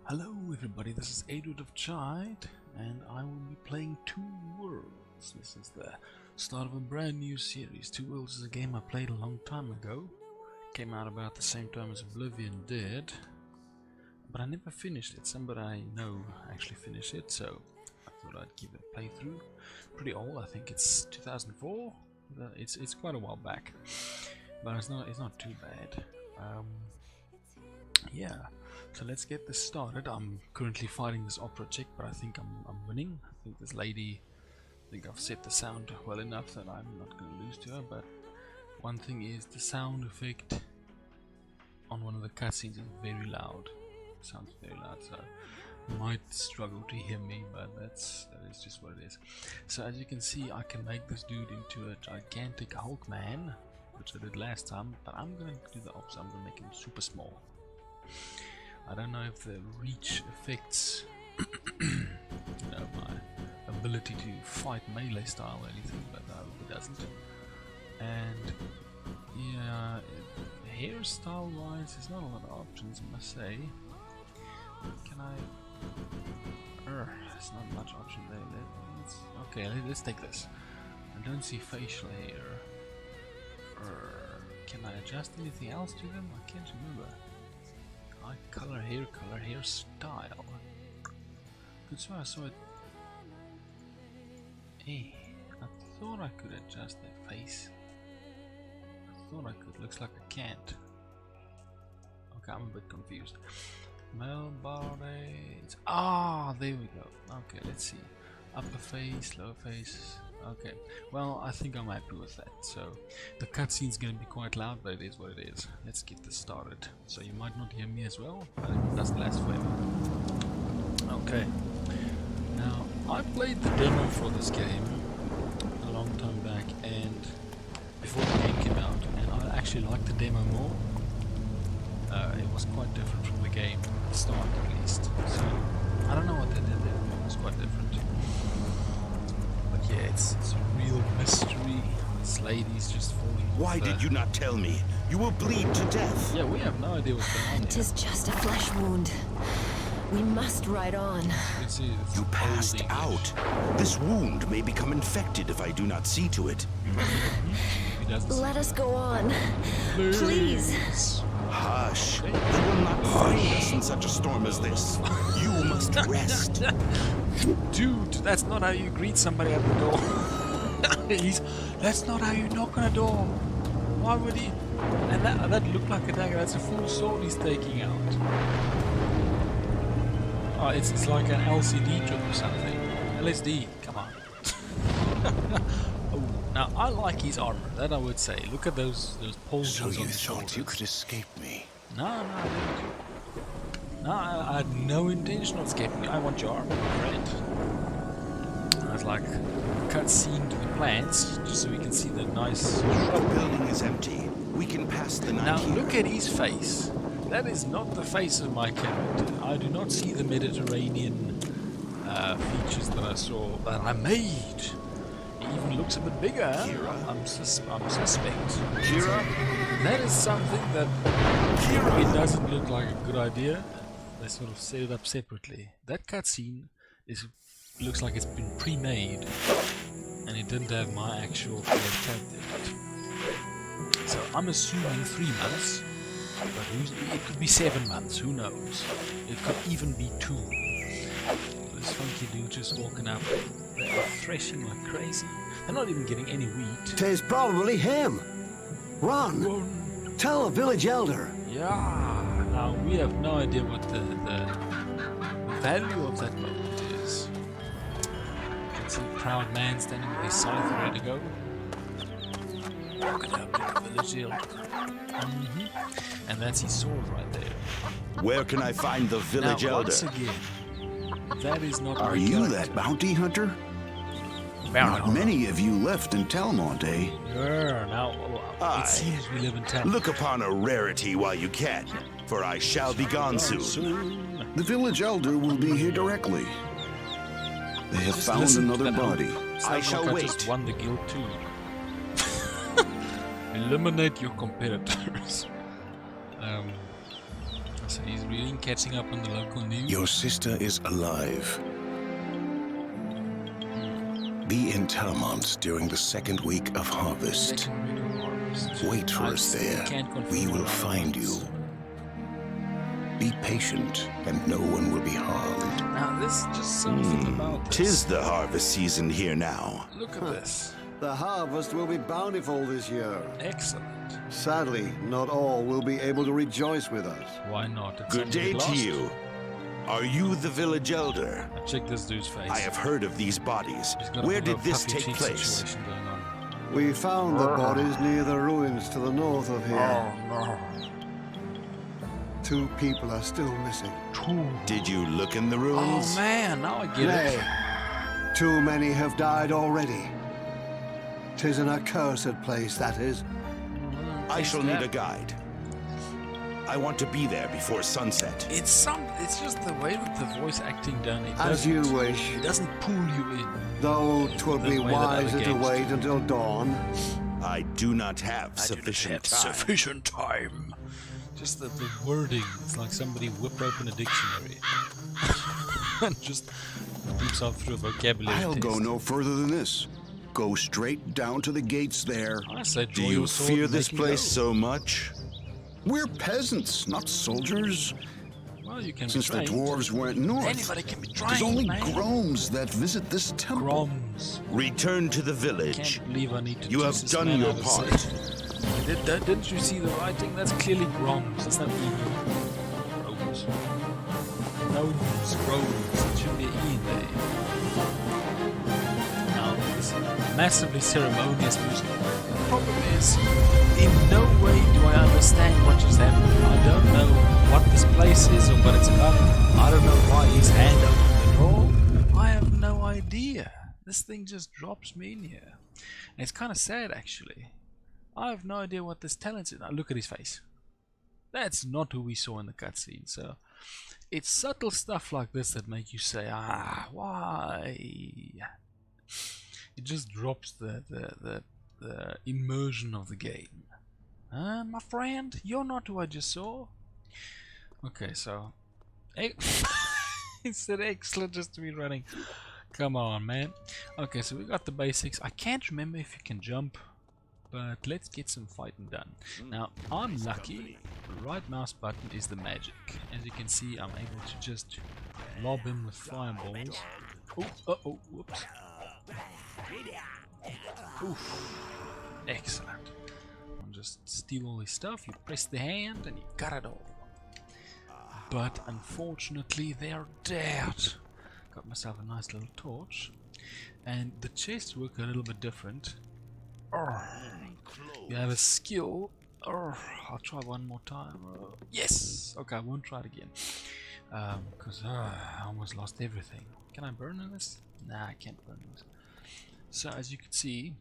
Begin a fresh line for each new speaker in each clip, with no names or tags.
Hello everybody, this is Edward of Chide, and I will be playing Two Worlds. This is the start of a brand new series. Two Worlds is a game I played a long time ago. Came out about the same time as Oblivion did, but I never finished it. Somebody I know actually finished it, so I thought I'd give it a playthrough. Pretty old, I think it's 2004. It's quite a while back, but it's not too bad. Yeah. So let's get this started. I'm currently fighting this opera chick, but I think I'm winning. I think this lady, I think I've set the sound well enough that I'm not going to lose to her, but one thing is the sound effect on one of the cutscenes is very loud. It sounds very loud, so you might struggle to hear me, but that is just what it is. So as you can see, I can make this dude into a gigantic Hulk man, which I did last time, but I'm going to do the opposite. I'm going to make him super small. I don't know if the reach affects my ability to fight melee style or anything, but I hope it doesn't. And yeah, hairstyle wise, there's not a lot of options, I must say. Can I? There's not much option there. Let's take this. I don't see facial hair. Can I adjust anything else to them? I can't remember. Eye color, hairstyle. Good, so I saw it. Hey, I thought I could adjust their face. I thought I could. Looks like I can't. Okay, I'm a bit confused. Male body. There we go. Okay, let's see. Upper face, lower face. Okay, well, I think I'm happy with that. So the cutscene's going to be quite loud, but it is what it is. Let's get this started. So you might not hear me as well, but it doesn't last forever. Okay, now I played the demo for this game a long time back, and before the game came out, and I actually liked the demo more. It was quite different from the game at the start, at least. So I don't know what they did there. It was quite different. Yeah, it's a real mystery. This lady's just falling.
Why did you not tell me? You will bleed to death.
Yeah, we have no idea what's going on.
It is just a flesh wound. We must ride on.
You passed out. This wound may become infected if I do not see to it.
Let us go on. Please.
Hush. They will not find us in such a storm as this. You must rest.
Dude, that's not how you greet somebody at the door. That's not how you knock on a door. Why would he? And that looked like a dagger. That's a full sword he's taking out. Oh, it's like an LCD trip or something. LSD, come on. Oh, now I like his armor, that I would say. Look at those poles.
So you thought you could escape me?
No, I didn't. No, I had no intention of escaping. I want your armor, my friend. I was like, cut scene to the plants, just so we can see the nice
The building is empty. We can pass the night
Now
here.
look at his face. That is not the face of my character. I do not see the Mediterranean features that I saw that I made. He even looks a bit bigger.
Kira?
I'm suspect.
Kira?
That is something that it doesn't look like a good idea. They sort of set it up separately. That cutscene looks like it's been pre-made, and it didn't have my actual character in it. So I'm assuming 3 months, but it could be 7 months. Who knows? It could even be 2. This funky dude just walking up, they're threshing like crazy. They're not even getting any wheat.
Tis probably him. Run! Tell a village elder.
Yeah. Now we have no idea what the value of that moment is. You can see a proud man standing with his scythe ready to go. Walking up to the village elder. And that's his sword right there.
Where can I find the village
now,
elder?
once again, that is not
Are
my
you
character.
that bounty hunter? Not many of you left in Telmont, eh?
Yeah, now
Aye.
it seems we live in town.
Look upon a rarity while you can, for I shall be gone soon.
The village elder will be here directly. They have
Just
found
listen to
another
that.
body.
Sounds
I shall
like
wait.
I just won the guild too. Eliminate your competitors. So he's really catching up on the local news.
Your sister is alive. Be in Talmont during the second week of harvest.
Second week of harvest.
Wait for us there. We will find you. Be patient, and no one will be harmed.
Now this just something about this.
Tis the harvest season here now.
Look at this.
The harvest will be bountiful this year.
Excellent.
Sadly, not all will be able to rejoice with us.
Why not? It's
Good day to you. Are you the village elder?
Now check this dude's face.
I have heard of these bodies.
He's got a
Where
little
did this
puffy
take
cheek
place?
situation going on.
We found the bodies near the ruins to the north of here.
no.
2 people are still missing.
Did you look in the
Oh
ruins?
man, now I get
Nay,
it.
too many have died already. 'Tis an accursed place, that is.
I shall need a guide. I want to be there before sunset.
It's just the way with the voice acting done. It
As you wish,
It doesn't pull you in.
though 'twill
The
be
way that other
wiser to
games
wait
do.
until dawn.
I do not have sufficient time.
Sufficient time. Just the wording. It's like somebody whipped open a dictionary and just put himself through a vocabulary
I'll
test.
go no further than this. Go straight down to the gates there.
I say
Do
draw
you
your sword
fear
and
this
make me
place
go.
so much?
We're peasants, not soldiers.
Well, you can
Since
be
the
trained.
dwarves went north,
Anybody can be
there's
trained,
only
man.
Groms that visit this temple.
Groms.
Return to the village.
Can't believe I need to
You
teach
have
this
done
man
your
how to
part.
say. Didn't you see the writing? That's clearly Groms. It's not E. Groms. Gnomes. Groms. It should be an E in there. Now, this massively ceremonious music. The problem is, in no way do I understand what just happened. I don't know what this place is or what it's about. I don't know why his hand opened the door. I have no idea. This thing just drops me in here. And it's kind of sad, actually. I have no idea what this talent is. Now, look at his face. That's not who we saw in the cutscene. So, it's subtle stuff like this that make you say, ah, why? It just drops the immersion of the game. My friend, you're not who I just saw. Okay, so it said excellent just to be running. Come on, man. Okay, so we got the basics. I can't remember if you can jump, but let's get some fighting done. Now, I'm lucky. The right mouse button is the magic. As you can see, I'm able to just lob him with fireballs. Oh, uh-oh, whoops. Oof. Excellent. I'll just steal all his stuff. You press the hand and you got it all. But unfortunately, they're dead. Got myself a nice little torch. And the chests work a little bit different. You have a skill. I'll try one more time. Yes! Okay, I won't try it again. Because I almost lost everything. Can I burn in this? Nah, I can't burn in this. So as you can see,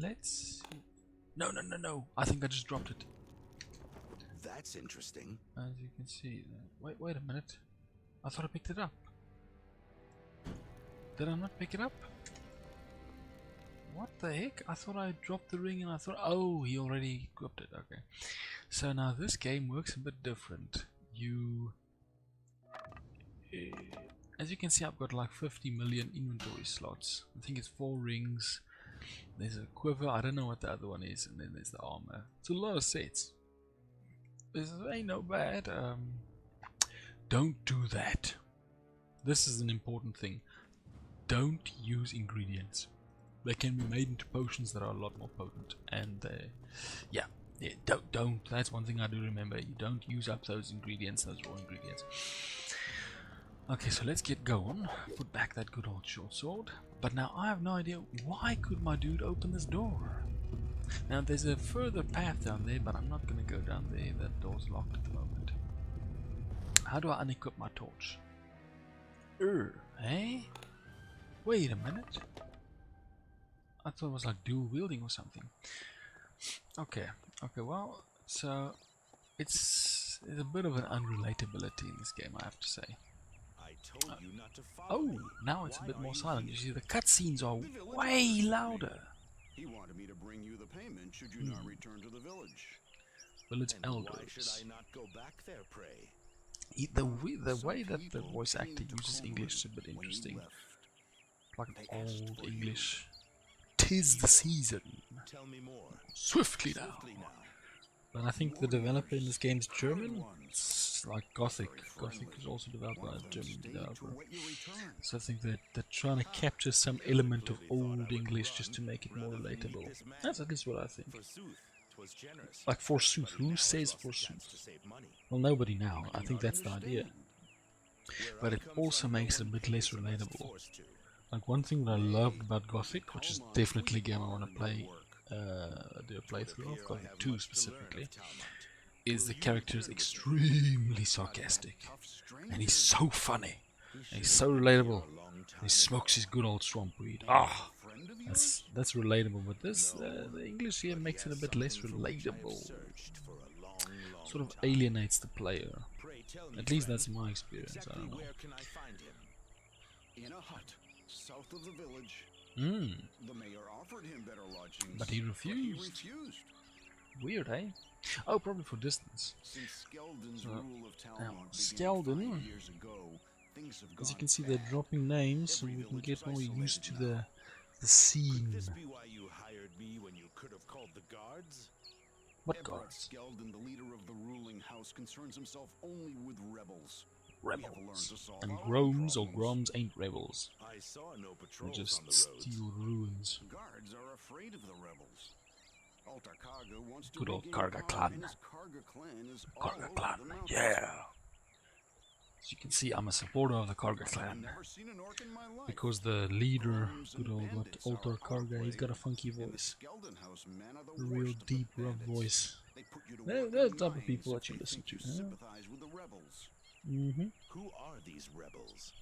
let's see. No. I think I just dropped it.
That's interesting.
As you can see, wait a minute. I thought I picked it up. Did I not pick it up? What the heck? I thought I dropped the ring and I thought, oh, he already equipped it. Okay. So now this game works a bit different. As you can see, I've got like 50 million inventory slots. I think it's 4 rings. There's a quiver. I don't know what the other one is. And then there's the armor. It's a lot of sets. This ain't no bad. Don't do that. This is an important thing. Don't use ingredients. They can be made into potions that are a lot more potent. And yeah, don't. That's one thing I do remember. You don't use up those ingredients, those raw ingredients. Okay, so let's get going. Put back that good old short sword. But now I have no idea, why could my dude open this door? Now there's a further path down there, but I'm not going to go down there. That door's locked at the moment. How do I unequip my torch? Eh? Wait a minute. I thought it was like dual wielding or something. Okay, well, so it's a bit of an unrelatability in this game, I have to say.
Told you not to follow
Oh,
me.
now it's a
Why
bit
are
more
you
silent. You
here?
see, the cutscenes are way louder.
He wanted me to bring you the payment should you not return to the village.
village
And why should
elders.
I not go back there, pray?
The way that the
people
voice actor
came to
uses
Cornwall
English is a bit
when you
interesting.
left.
Like an
They asked
old
for you.
English. 'Tis the season.
Tell me more.
Swiftly now.
Swiftly now.
But I think the developer in this game is German.
Hard ones.
It's like Gothic.
Very
Gothic
friendly.
is also developed by
One
a
of them
German
stayed to
developer.
await your return.
So I think that they're trying to capture some element of old English just to make it more relatable. That's at least what I think.
Forsooth, 'twas generous.
Like forsooth,
But he
who
now
says
has lost the chance
forsooth?
to save money.
Well, nobody now. I
Do
think
not
that's the idea.
understand.
But
Where
it
I come
also
from, no
makes it a
one
bit less
pays unless
relatable.
forced to.
Like one thing that I loved about Gothic, which is definitely a game I want to play, do a playthrough of, Gothic 2 specifically, is the character is extremely sarcastic. And he's so funny. And he's so relatable. And he smokes his good old swamp weed. Ah, that's relatable. But this, the English here makes it a bit less relatable. Sort of alienates the player. At least that's my experience. I don't know.
Where can I find him?
In a hut south of the village.
Hmm.
The mayor offered him better lodgings,
But he refused.
He refused.
Weird, eh? Oh, probably for distance.
Since Skeldon's
So,
rule of
now,
Talmud began
Skeldon,
5 years ago, things have
as you
gone
can see, they're
bad.
dropping names, so
Every
we can
village
get
is
more used to
isolated
the scene.
This be why you hired me when you could have called the guards?
What
Everett
gods?
Skeldon, the leader of the ruling house, concerns himself only with rebels. We have learned
Rebels.
to solve
And
our own
Groms or
problems.
Groms ain't rebels.
I saw no
They
patrols
just
on the roads.
steal ruins.
Guards are afraid of the rebels. Altar Karga wants to
Good old
regain
Karga
power,
clan.
and his Karga clan is all
Karga
over
clan,
the mountains.
yeah! As you can see, I'm a supporter of the Karga
I've
clan.
never seen an orc in my life.
Because the leader,
Groms
good
and
old what,
bandits
Altar
are our
Karga, he's got a
way,
funky
and the
voice.
Skeldon house men are
A
the
real
worst of the
deep, rough
bandits.
voice.
They put you to
They're
work
the
in
type of
mines
people
if
that you
they
listen
think
to,
you
huh?
sympathize with the rebels.
Mm-hmm.
Who are these rebels?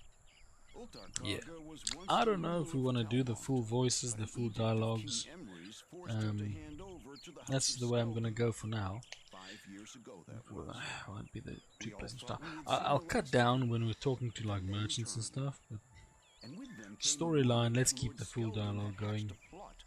Altar
Yeah.
Karga was once
I
the
don't know if we
ruler
want to
of
do the
Talmud,
full voices,
but
the
an
full
edict of
dialogues.
King Emrys forced him to hand over to the
That's
House of
the way I'm gonna
Skeldon.
go for now.
5 years ago, that
Well,
was.
won't be the too
all
pleasant
thought
stuff.
we'd
I'll
see
cut
the
down when we're talking to like merchants and stuff, but
And with them came
storyline,
word
let's
that
keep
Lord
the full
Skeldon had
dialogue
hatched
going.
a plot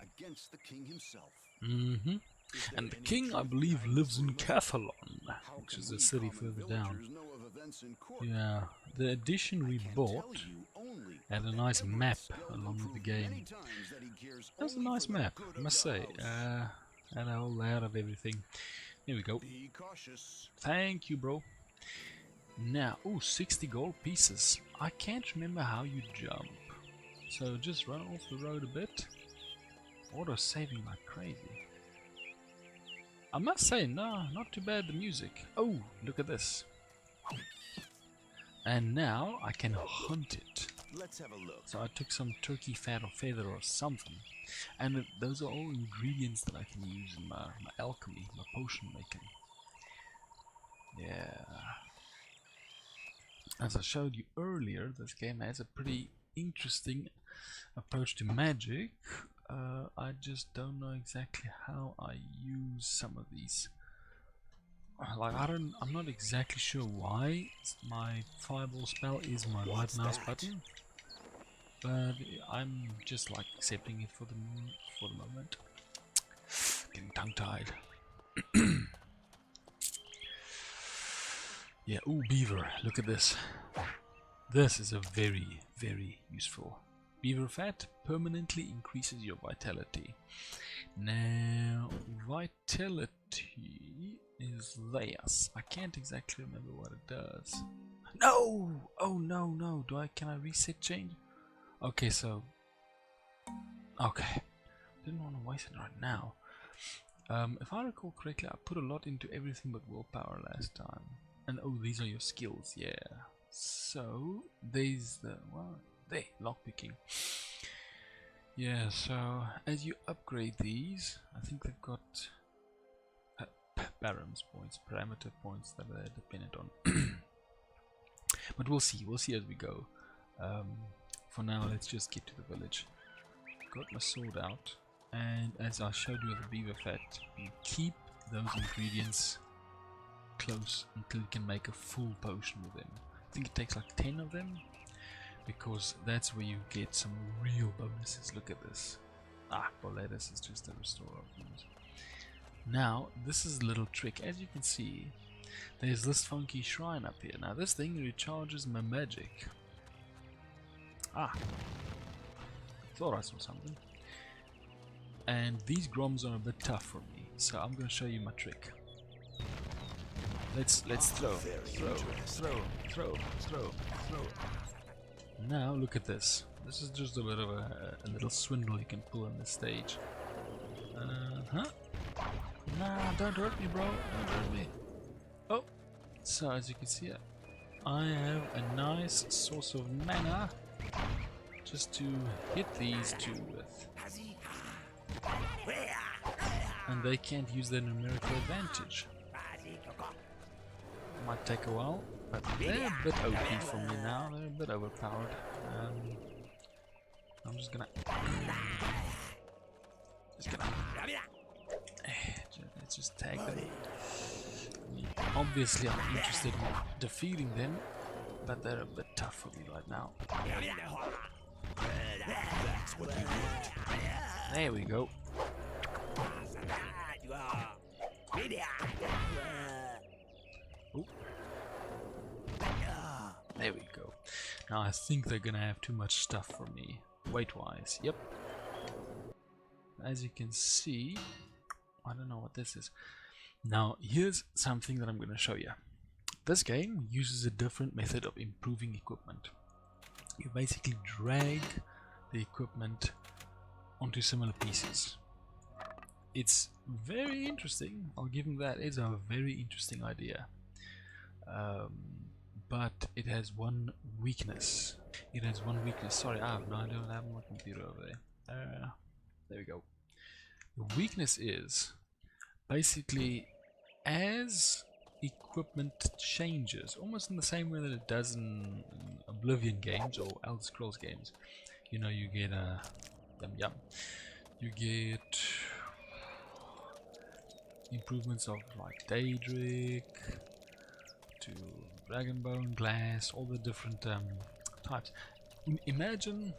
against the king himself.
Mm-hmm.
Is there
And the
any
king, I
truth
believe,
behind
lives
this
in
rumor?
Cathalon,
How
which
can
is a
we
city
common
further down.
villagers know of events in court?
Yeah, the edition we
I can
bought
tell you only
had a
that
nice
Everett
map
Skeldon
along with the
proved many
game.
times that he cares
That's a
only
nice
for the
map,
good
I
of
must
the
say.
house.
And a whole lot of everything. Here we go.
Be cautious.
Thank you, bro. Now, ooh, 60 gold pieces. I can't remember how you jump. So just run off the road a bit. Auto saving like crazy. I must say, no, not too bad the music. Oh, look at this. And now I can hunt it.
Let's have a look.
So I took some turkey fat or feather or something. And those are all ingredients that I can use in my alchemy, my potion making. Yeah. As I showed you earlier, this game has a pretty interesting approach to magic. I just don't know exactly how I use some of these. Like I'm not exactly sure why my fireball spell is my right mouse button, but I'm just like accepting it for the moment. Getting tongue-tied. Yeah, ooh, beaver, look at this. This is a very, very useful. Beaver fat permanently increases your vitality. Now, vitality is this. I can't exactly remember what it does. No! Oh no, can I reset change? Okay, so... Okay. Didn't want to waste it right now. If I recall correctly, I put a lot into everything but willpower last time. And oh, these are your skills, yeah. So, there's the... Well, there, lockpicking. Yeah, so as you upgrade these, I think they've got params points, parameter points that they're dependent on. But we'll see as we go. For now, let's just get to the village. Got my sword out, and as I showed you with the beaver fat, you keep those ingredients close until you can make a full potion with them. I think it takes like 10 of them, because that's where you get some real bonuses. Look at this. Ah, Boletus is just a restorer of things. Now, this is a little trick. As you can see, there's this funky shrine up here. Now, this thing recharges my magic. Ah, thought I saw something. And these groms are a bit tough for me, so I'm going to show you my trick. Let's throw. Now look at this. This is just a bit of a little swindle you can pull on this stage. Nah, don't hurt me, bro. Don't hurt me. Oh, so as you can see, I have a nice source of mana just to hit these two with. And they can't use their numerical advantage. Might take a while, but they're a bit OP for me now. They're a bit overpowered. I'm just gonna let's just tag them. Obviously, I'm interested in defeating them, but they're a bit tough for me right now.
That's what you want.
There we go. Ooh. There we go. Now I think they're gonna have too much stuff for me, weight-wise. Yep. As you can see, I don't know what this is. Now here's something that I'm gonna show you. This game uses a different method of improving equipment. You basically drag the equipment onto similar pieces. It's very interesting. I'll give them that. It's a very interesting idea. But it has one weakness. Sorry, I don't have my computer over there. There we go. The weakness is basically as equipment changes, almost in the same way that it does in Oblivion games or Elder Scrolls games. You know, you get you get improvements of like Daedric to Dragonbone, Glass, all the different types. Imagine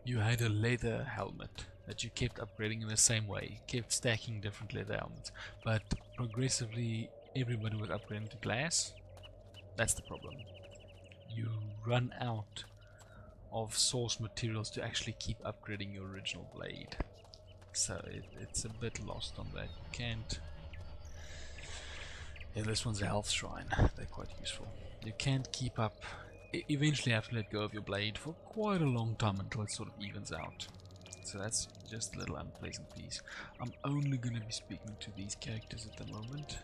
you had a leather helmet that you kept upgrading in the same way, kept stacking different leather helmets, but progressively everybody was upgrading to glass. That's the problem. You run out of source materials to actually keep upgrading your original blade. So it's a bit lost on that. You can't... Yeah, this one's a health shrine. They're quite useful. You can't keep up... Eventually you have to let go of your blade for quite a long time until it sort of evens out. So that's just a little unpleasant piece. I'm only going to be speaking to these characters at the moment.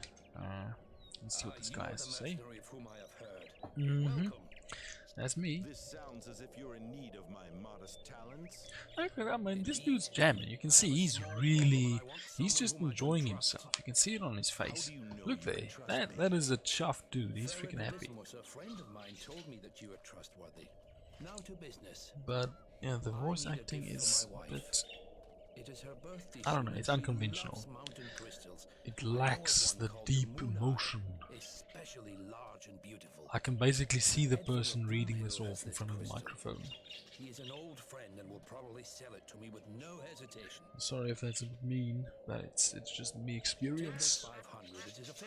Let's see what this guy has to say. That's me.
This sounds as if you're in need of my modest talents.
I mean, this dude's jamming. You can see he's just enjoying himself. You can see it on his face. Look there. That is a chuffed dude. He's freaking happy.
A friend of mine told me that you are trustworthy. Now to business.
But yeah, the voice acting is a bit...
It is her birthday.
I don't know, it's unconventional. It lacks the deep emotion.
Especially large and beautiful.
I can basically see the person reading this off in front of the microphone.
He is an old friend and will probably sell it to me with no hesitation.
Sorry if that's a bit mean, but it's just me experience.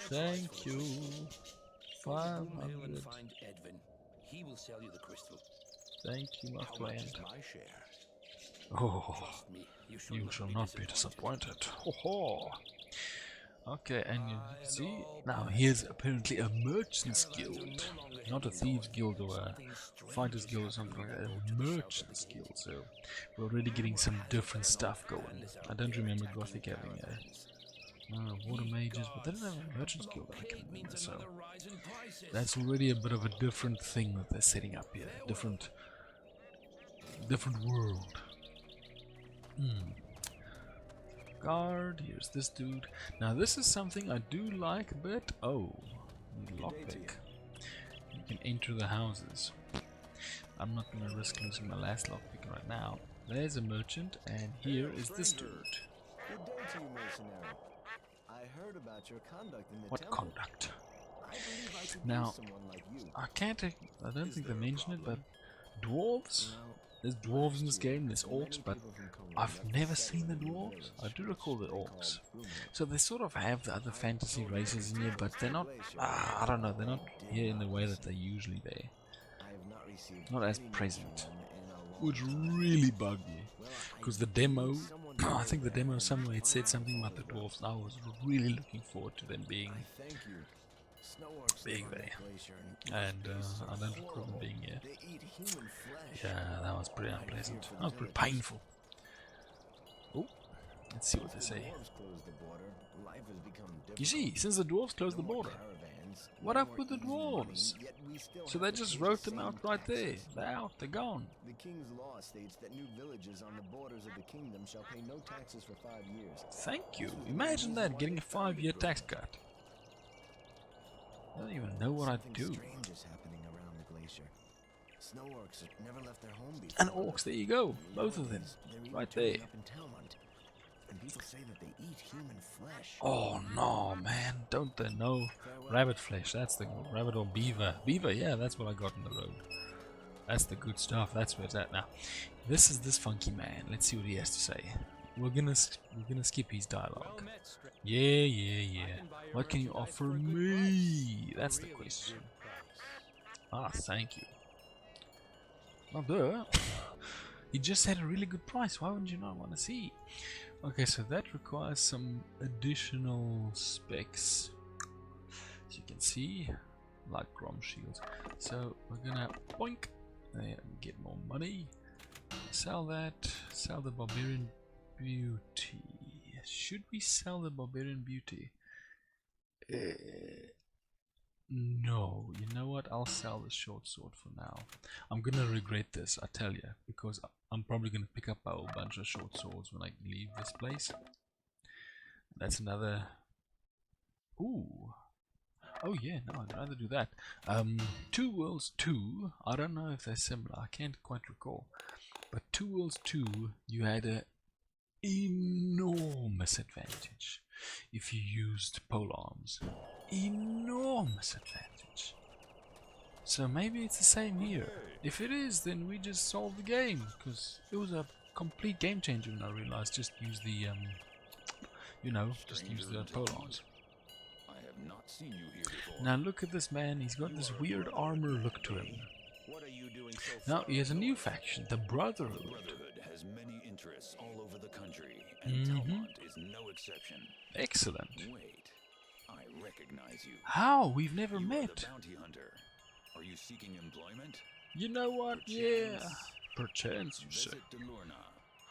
Thank you. 500.
Find Edwin. He will sell you the crystal.
Thank you, my friend.
My share.
Oh,
Me,
you shall not be disappointed. Ho ho. Okay, and you see, now here's apparently a merchant's guild, not a thieves guild or a fighters guild or something like that, a merchant's guild, so we're already getting some different stuff going. I don't remember Gothic having water mages, but they don't have a merchant's guild that I can remember, so that's already a bit of a different thing that they're setting up here, different world. Guard, here's this dude. Now this is something I do like a bit. Oh, lockpick. You can enter the houses. I'm not gonna risk losing my last lockpick right now. There's a merchant, and here is this dude.
Good day to you, mercenary. I heard about your conduct in the
What
temple.
conduct?
I believe I could
Now,
use someone like you.
I don't think they mentioned it, but dwarves There's dwarves in this game, there's orcs, but I've never seen the dwarves. I do recall the orcs. So they sort of have the other fantasy races in here, but they're not, I don't know, they're not here in the way that they usually there. Not as present. Which really bugged me. Because the demo, I think the demo somewhere it said something about the dwarves, and I was really looking forward to them being there. And I don't recall them being here. Yeah, that was pretty unpleasant. That was pretty painful. Oh, let's see what they say. You see, since the dwarves closed the border, what up with the dwarves? So they just wrote them out right there. They're out, they're gone.
The king's law states that new villages on the borders of the kingdom shall pay no taxes for 5 years.
Thank you. Imagine that, getting a 5-year tax cut. I don't even know what I'd do.
Strange is happening around the glacier. Snow orcs have never left their home before.
And orcs, there you go. Both of them. Right there.
Up in Talmont. And people say that they eat human flesh.
Oh no, man. Don't they know? Rabbit flesh, that's the good. Rabbit or beaver. Beaver, yeah, that's what I got on the road. That's the good stuff. That's where it's at now. This is this funky man. Let's see what he has to say. We're gonna skip his dialogue. Yeah. What can you offer me? That's the question. Ah, thank you. Well, duh. He just had a really good price. Why wouldn't you not want to see? Okay, so that requires some additional specs. As you can see, like Grom shields. So we're gonna boink there, get more money. Sell that. Sell the Barbarian Beauty. Should we sell the Barbarian Beauty? No, you know what? I'll sell the short sword for now. I'm gonna regret this, I tell you, because I'm probably gonna pick up a whole bunch of short swords when I leave this place. That's another. Ooh. Oh yeah, no, I'd rather do that. Two Worlds 2. I don't know if they're similar. I can't quite recall. But Two Worlds 2, you had a enormous advantage if you used polearms. Enormous advantage. So maybe it's the same here. If it is, then we just solved the game, because it was a complete game changer when I realized just use the just use the polearms.
I have not seen you here before.
Now look at this man, he's got this weird armor look to him.
What are you doing so
Now he has a new faction, the Brotherhood.
Brotherhood has many interests all over the country, and Talmont is no exception.
Excellent.
Wait, I recognize you.
How? We've never
You are
met.
the bounty hunter. Are you seeking employment?
You know what? Yeah. Perchance, you say.
Visit Delurna,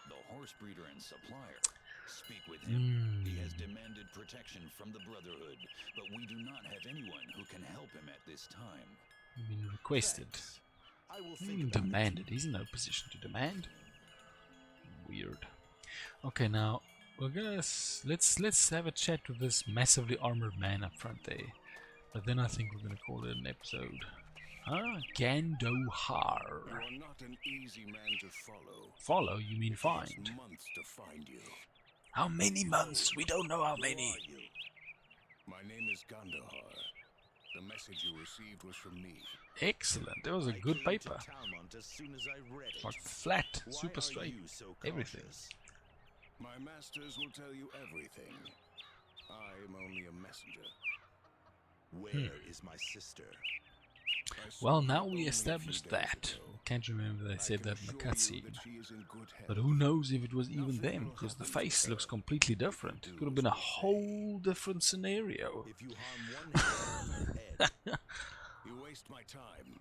the horse breeder and supplier. Speak with him. He has demanded protection from the Brotherhood, but we do not have anyone who can help him at this time.
You've been requested.
I will
You
think
mean
about it.
demanded. He's in no position to demand. Weird. Okay, now we're gonna let's have a chat with this massively armored man up front there. But then I think we're gonna call it an episode. Gandohar.
You are not an easy man to follow.
Follow? You mean
It
find?
takes months to find you.
How many months? We don't know how
Who
many.
are you? My name is Gandohar. The message you received was from me.
Excellent. That was a good paper.
Talmont as soon as I read it.
Like flat,
Why
super
are
straight.
you so
Everything.
cautious?
My masters will tell you everything. I am only a messenger.
Where is my sister?
I saw
Well,
her
now
only
we
a few
established
days
that.
ago.
Can't remember they
I
said
can
that in the
assure you
cutscene.
that she is in good health.
But who knows if it was even them, because the face looks completely different. It could have been a whole different scenario.
If you harm one hair,
You waste my time.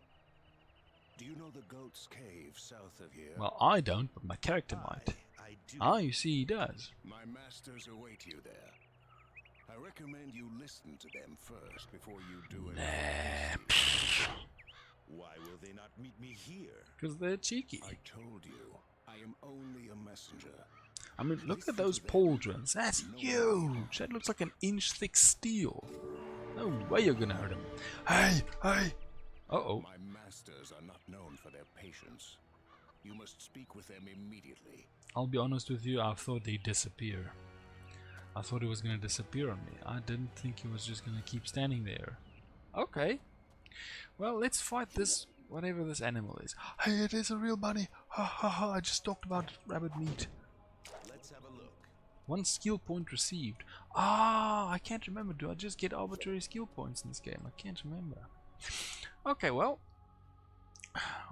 Do you know the Goat's Cave south of here?
Well, I don't, but my character might.
I do.
Ah, you see, he does.
My masters await you there. I recommend you listen to them first before you do anything.
Why will they not meet me here?
Because they're cheeky.
I told you, I am only a messenger.
I mean, look at those pauldrons. That's huge. That looks like an inch thick steel. No way you're gonna hurt him. Hey, hey. Uh-oh.
My masters are not known for their patience. You must speak with them immediately.
I'll be honest with you, I thought they'd disappear. I thought he was gonna disappear on me. I didn't think he was just gonna keep standing there. Okay. Well, let's fight this whatever this animal is. Hey, it is a real bunny. Ha ha ha! I just talked about rabbit meat.
Let's have a look.
1 skill point received. Ah, I can't remember. Do I just get arbitrary skill points in this game? I can't remember. Okay, well,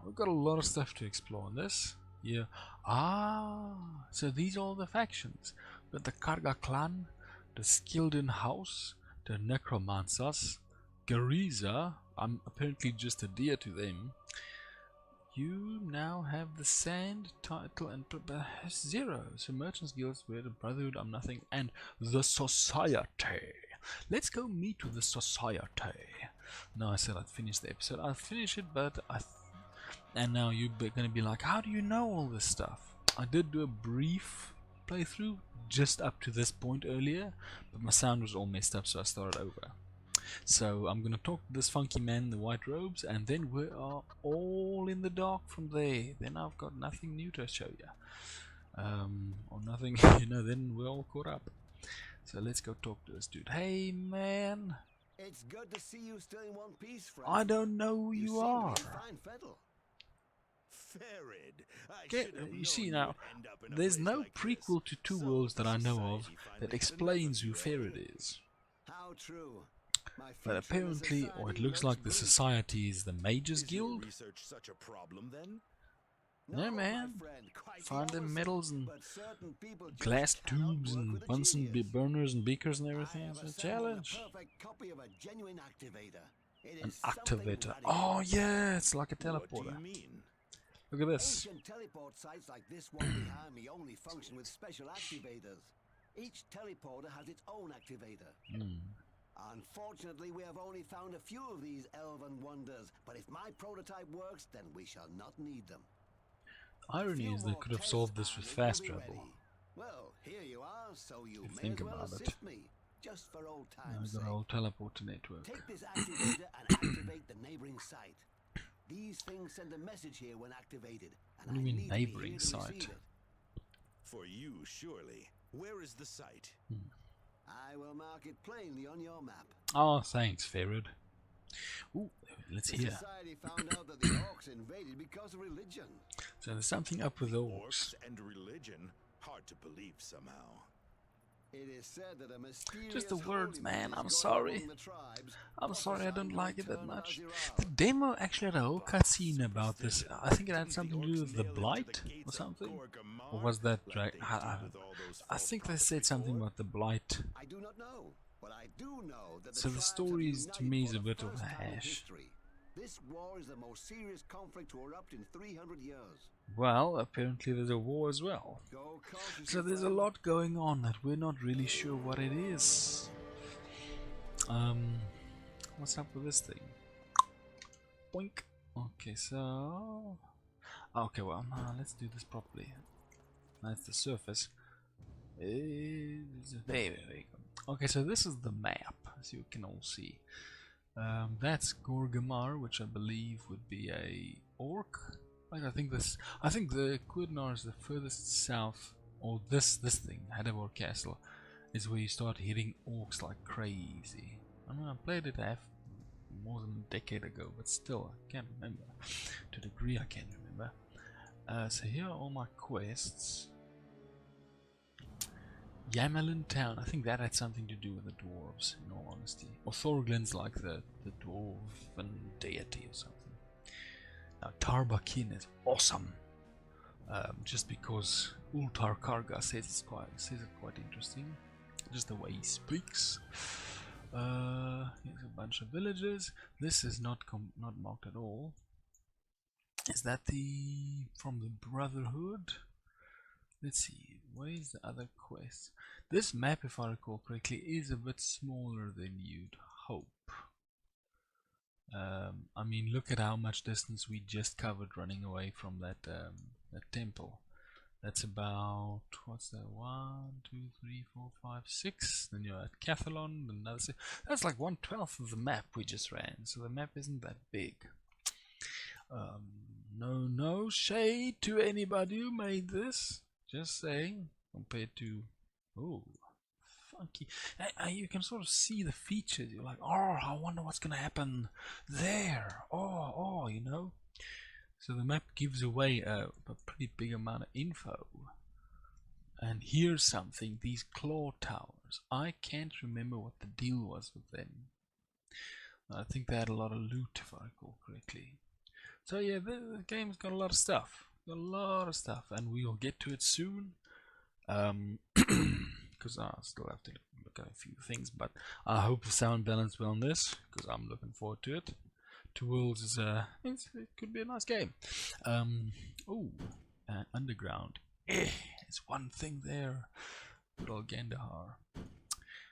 we've got a lot of stuff to explore in this. Yeah. Ah, so these are all the factions. But the Karga clan, the Skilden house, the Necromancers, Gariza. I'm apparently just a deer to them. You now have the Sand title and 0. So Merchants Guilds, we're the Brotherhood, I'm nothing, and the Society. Let's go meet with the Society. No, I said I'd finish the episode. I'll finish it, but and now you're gonna be like, how do you know all this stuff? I did do a brief playthrough just up to this point earlier, but my sound was all messed up, so I started over. So I'm gonna talk to this funky man in the white robes, and then we are all in the dark from there. Then I've got nothing new to show you, or nothing, then we're all caught up. So let's go talk to this dude. Hey man,
It's good to see you still in one piece, friend.
I don't know who you
seem
are.
to be fine fettle.
Farid,
You see now, there's no prequel to Two Worlds that I know of that explains who Farid is.
How true. My
But
future in the
apparently, or it looks like the
bleak.
Society is the Mages
Is your
Guild.
research such a problem then?
No,
my
man.
friend, quite the
Find them
opposite.
medals and
But certain people just
glass
cannot
tubes
work
and
with a
Bunsen
genius.
burners and beakers and
I
everything.
have
It's a
assembled
challenge.
a perfect copy of a genuine activator. It
An
is something
activator.
radical.
Oh yeah, it's like a
What do
teleporter.
you mean?
Look at this.
Ancient teleport sites like this one behind me only function with special activators. Each teleporter has its own activator. Unfortunately, we have only found a few of these elven wonders, but if my prototype works, then we shall not need them.
Irony is they could have solved this with fast travel.
Well, here you are, so you
If you
may
think
as well
about it.
assist me, just for old
Now
time's
we've got
sake.
our old teleporter network.
Take this activator and activate the neighboring site. These things send a message here when activated, and
What do you
I
mean
need to be
neighboring
here to
site?
receive it.
For you, surely. Where is the site?
I will mark it plainly on your map.
Oh, thanks, Farid. Ooh, let's
The
hear.
society found out that the orcs invaded because of religion.
So there's something up with the orcs.
Orcs and religion? Hard to believe somehow.
It is said that a mysterious
Just the words,
holy
man.
is
I'm
going
sorry.
among the tribes,
I'm sorry, I don't
prophesying
like it that
eternal
much.
Aziral.
The demo actually had a whole cutscene about this. I think it had something to do with the Blight or something. Or was that I think they said something about the Blight.
I do not know, but I do know that
So the
tribes
story
have
is, to
united
me,
for
is a
the
bit of
first time in
hash.
history. This war is the most serious conflict to erupt in 300 years.
Well, apparently there's a war as well.
Go cautiously,
So there's a
friend.
lot going on that we're not really sure what it is. What's up with this thing? Boink. Okay, so okay, well, let's do this properly. That's the surface. There we go. Okay, so this is the map, as you can all see. That's Gorgamar, which I believe would be a orc. Like I think the Quidnar is the furthest south, or this thing, Hadavor Castle, is where you start hitting orcs like crazy. I mean, I played it more than a decade ago, but still, I can't remember. To a degree, I can't remember. So here are all my quests. Yamelin Town, I think that had something to do with the dwarves, in all honesty. Or Thorglin's like the dwarven deity or something. Now Tarbakin is awesome. Just because Ultar Karga says it quite interesting. Just the way he speaks. Here's a bunch of villages. This is not marked at all. Is that from the Brotherhood? Let's see, where's the other quest? This map, if I recall correctly, is a bit smaller than you'd hope. I mean, look at how much distance we just covered running away from that temple. That's about, what's that, 1, 2, 3, 4, 5, 6. Then you're at Cathalon, another 6. That's like 1/12 of the map we just ran, so the map isn't that big. No shade to anybody who made this. Just saying, compared to, oh, funky. You can sort of see the features. You're like, oh, I wonder what's gonna happen there. Oh, you know. So the map gives away a pretty big amount of info. And here's something, these claw towers. I can't remember what the deal was with them. I think they had a lot of loot, if I recall correctly. So yeah, the game's got a lot of stuff. Got a lot of stuff, and we'll get to it soon. Because I still have to look at a few things, but I hope the sound balance well on this, because I'm looking forward to it. Two Worlds is it could be a nice game. Underground. There's one thing there. Good old Gandahar.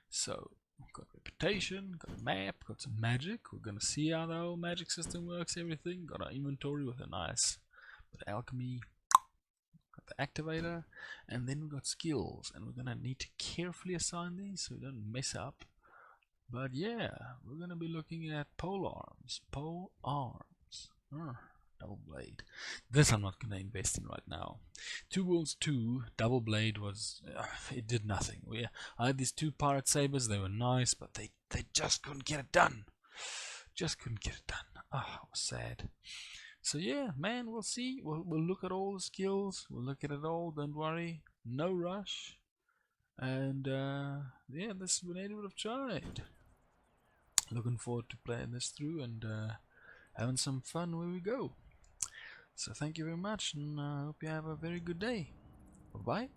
So we've got reputation, got a map, got some magic. We're gonna see how the whole magic system works, everything. Got our inventory with a nice bit of alchemy. Got the activator, and then we've got skills, and we're gonna need to carefully assign these so we don't mess up. But yeah, we're gonna be looking at pole arms. Double blade. This I'm not gonna invest in right now. Two Worlds 2 double blade was it did nothing. I had these two pirate sabers. They were nice, but they just couldn't get it done. Just couldn't get it done. Ah, it was sad. So yeah, man, we'll see. We'll look at all the skills. We'll look at it all. Don't worry. No rush. And yeah, this is what I would have tried. Looking forward to playing this through and having some fun where we go. So thank you very much, and I hope you have a very good day. Bye bye.